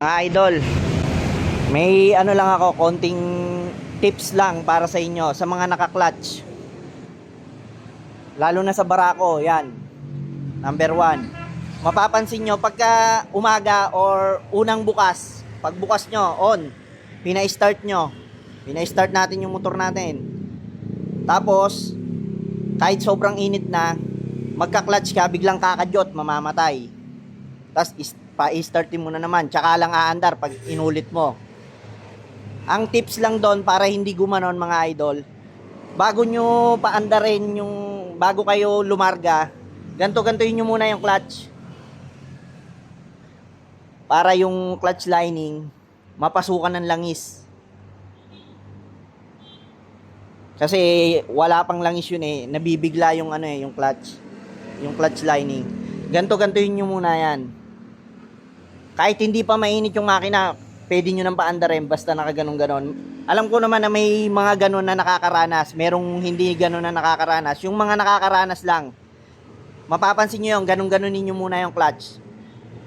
Idol, may ano lang ako, konting tips lang para sa inyo sa mga naka-clutch. Lalo na sa barako, yan. Number 1. Mapapansin nyo, pagka umaga or unang bukas, pagbukas nyo, on, pina-start nyo. Pina-start natin yung motor natin. Tapos, kahit sobrang init na, magka-clutch ka, biglang kakadyot, mamamatay. Tapos, pa-startin mo na naman, tsaka lang aandar pag inulit mo. Ang tips lang doon para hindi gumanon mga idol, bago nyo paandarin yung, bago kayo lumarga, ganto-gantoin nyo muna yung clutch. Para yung clutch lining, mapasukan ng langis. Kasi wala pang langis yun eh, nabibigla yung ano eh, yung clutch lining. Ganto-gantoin nyo muna yan. Kahit hindi pa mainit yung makina, pwede nyo nang paandarin basta nakaganon-ganon. Alam ko naman na may mga ganon na nakakaranas, merong hindi ganon na nakakaranas. Yung mga nakakaranas lang, mapapansin nyo yung ganon-ganonin nyo muna yung clutch.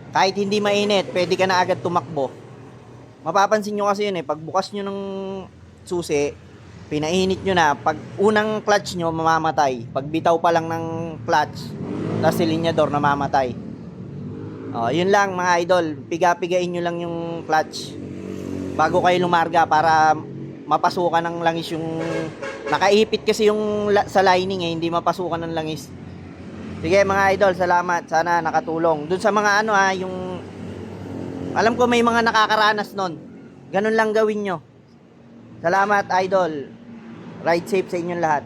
Kahit hindi mainit, pwede ka na agad tumakbo. Mapapansin nyo kasi yun eh, pag bukas nyo ng susi, pinainit nyo na, pag unang clutch nyo, mamamatay. Pag bitaw pa lang ng clutch, tapos silinyador, namamatay. Yun lang mga idol, piga-pigain nyo lang yung clutch bago kayo lumarga para mapasukan ng langis yung nakaipit kasi yung sa lining eh, hindi mapasukan ng langis. Sige mga idol, salamat, sana nakatulong. Dun sa mga ano yung alam ko may mga nakakaranas nun, ganun lang gawin nyo. Salamat idol, ride safe sa inyong lahat.